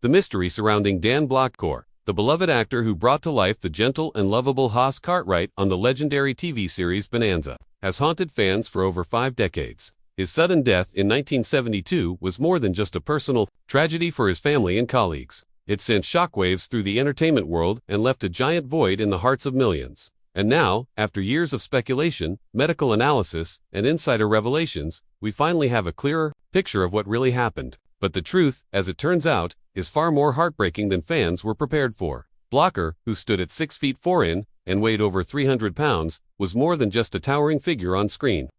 The mystery surrounding Dan Blocker, the beloved actor who brought to life the gentle and lovable Hoss Cartwright on the legendary TV series Bonanza, has haunted fans for over 5 decades. His sudden death in 1972 was more than just a personal tragedy for his family and colleagues. It sent shockwaves through the entertainment world and left a giant void in the hearts of millions. And now, after years of speculation, medical analysis, and insider revelations, we finally have a clearer picture of what really happened. But the truth, as it turns out, is far more heartbreaking than fans were prepared for. Blocker, who stood at 6 feet 4 in and weighed over 300 pounds, was more than just a towering figure on screen.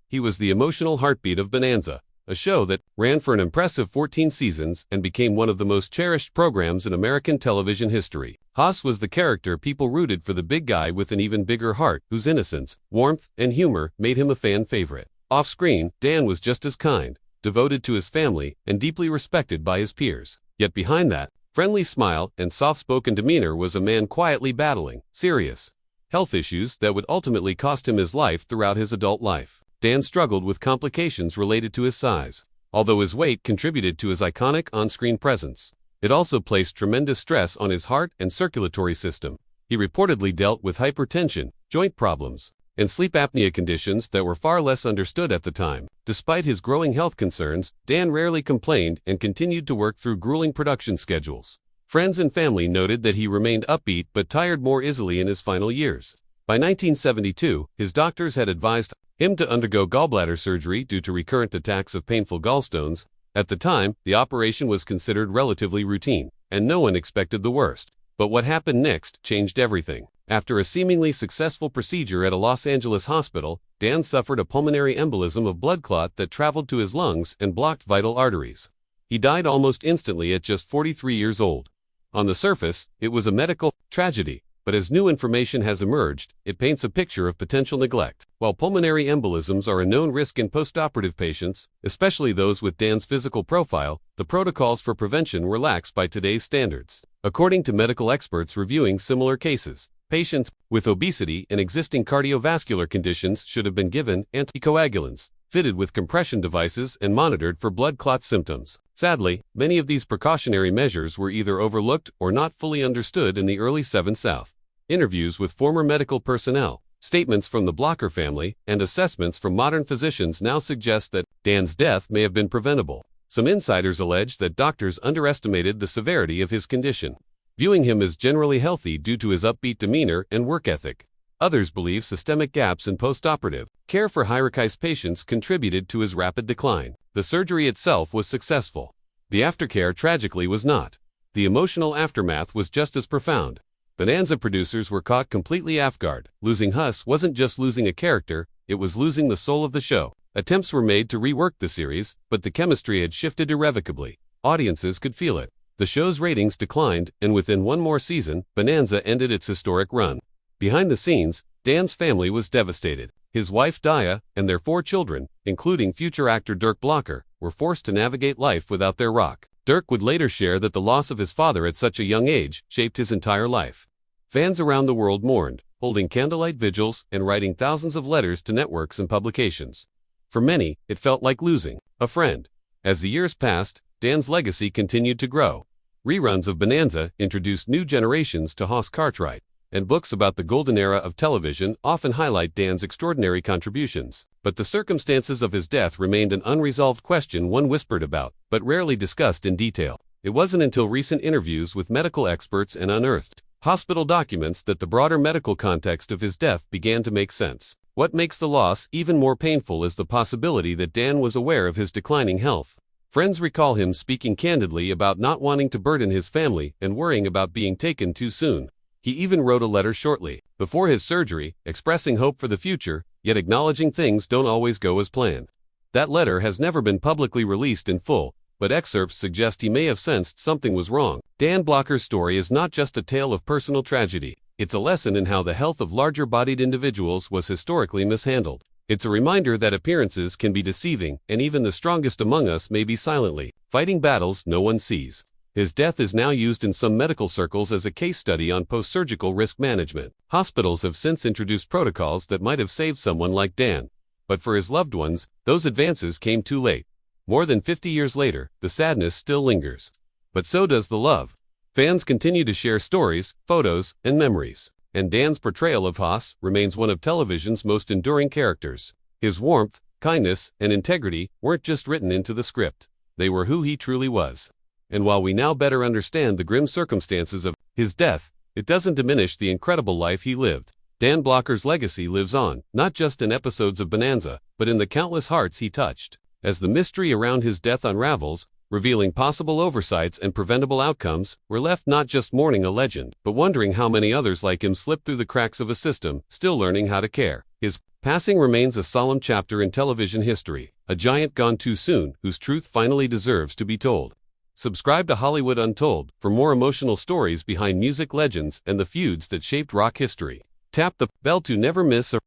He was the emotional heartbeat of Bonanza, a show that ran for an impressive 14 seasons and became one of the most cherished programs in American television history. Hoss was the character people rooted for, the big guy with an even bigger heart, whose innocence, warmth, and humor made him a fan favorite. Off-screen, Dan was just as kind, devoted to his family, and deeply respected by his peers. Yet behind that friendly smile and soft-spoken demeanor was a man quietly battling serious health issues that would ultimately cost him his life throughout his adult life. Dan struggled with complications related to his size. Although his weight contributed to his iconic on-screen presence, it also placed tremendous stress on his heart and circulatory system. He reportedly dealt with hypertension, joint problems, and sleep apnea conditions that were far less understood at the time. Despite his growing health concerns, Dan rarely complained and continued to work through grueling production schedules. Friends and family noted that he remained upbeat but tired more easily in his final years. By 1972, his doctors had advised him to undergo gallbladder surgery due to recurrent attacks of painful gallstones. At the time, the operation was considered relatively routine, and no one expected the worst. But what happened next changed everything. After a seemingly successful procedure at a Los Angeles hospital, Dan suffered a pulmonary embolism of blood clot that traveled to his lungs and blocked vital arteries. He died almost instantly at just 43 years old. On the surface, it was a medical tragedy, but as new information has emerged, it paints a picture of potential neglect. While pulmonary embolisms are a known risk in postoperative patients, especially those with Dan's physical profile, the protocols for prevention were lax by today's standards. According to medical experts reviewing similar cases, patients with obesity and existing cardiovascular conditions should have been given anticoagulants, fitted with compression devices, and monitored for blood clot symptoms. Sadly, many of these precautionary measures were either overlooked or not fully understood in the early 7 South. Interviews with former medical personnel, statements from the Blocker family, and assessments from modern physicians now suggest that Dan's death may have been preventable. Some insiders allege that doctors underestimated the severity of his condition, viewing him as generally healthy due to his upbeat demeanor and work ethic. Others believe systemic gaps in postoperative care for high-risk patients contributed to his rapid decline. The surgery itself was successful. The aftercare tragically was not. The emotional aftermath was just as profound. Bonanza producers were caught completely off guard. Losing Hoss wasn't just losing a character, it was losing the soul of the show. Attempts were made to rework the series, but the chemistry had shifted irrevocably. Audiences could feel it. The show's ratings declined, and within one more season, Bonanza ended its historic run. Behind the scenes, Dan's family was devastated. His wife Dia and their 4 children, including future actor Dirk Blocker, were forced to navigate life without their rock. Dirk would later share that the loss of his father at such a young age shaped his entire life. Fans around the world mourned, holding candlelight vigils and writing thousands of letters to networks and publications. For many, it felt like losing a friend. As the years passed, Dan's legacy continued to grow. Reruns of Bonanza introduced new generations to Hoss Cartwright, and books about the golden era of television often highlight Dan's extraordinary contributions. But the circumstances of his death remained an unresolved question, one whispered about, but rarely discussed in detail. It wasn't until recent interviews with medical experts and unearthed hospital documents that the broader medical context of his death began to make sense. What makes the loss even more painful is the possibility that Dan was aware of his declining health. Friends recall him speaking candidly about not wanting to burden his family and worrying about being taken too soon. He even wrote a letter shortly before his surgery, expressing hope for the future, yet acknowledging things don't always go as planned. That letter has never been publicly released in full, but excerpts suggest he may have sensed something was wrong. Dan Blocker's story is not just a tale of personal tragedy, it's a lesson in how the health of larger-bodied individuals was historically mishandled. It's a reminder that appearances can be deceiving, and even the strongest among us may be silently fighting battles no one sees. His death is now used in some medical circles as a case study on post-surgical risk management. Hospitals have since introduced protocols that might have saved someone like Dan, but for his loved ones, those advances came too late. More than 50 years later, the sadness still lingers. but so does the love. Fans continue to share stories, photos, and memories, and Dan's portrayal of Hoss remains one of television's most enduring characters. His warmth, kindness, and integrity weren't just written into the script. They were who he truly was. And while we now better understand the grim circumstances of his death, it doesn't diminish the incredible life he lived. Dan Blocker's legacy lives on, not just in episodes of Bonanza, but in the countless hearts he touched. As the mystery around his death unravels, revealing possible oversights and preventable outcomes, we're left not just mourning a legend, but wondering how many others like him slipped through the cracks of a system, still learning how to care. His passing remains a solemn chapter in television history, a giant gone too soon, whose truth finally deserves to be told. Subscribe to Hollywood Untold for more emotional stories behind music legends and the feuds that shaped rock history. Tap the bell to never miss a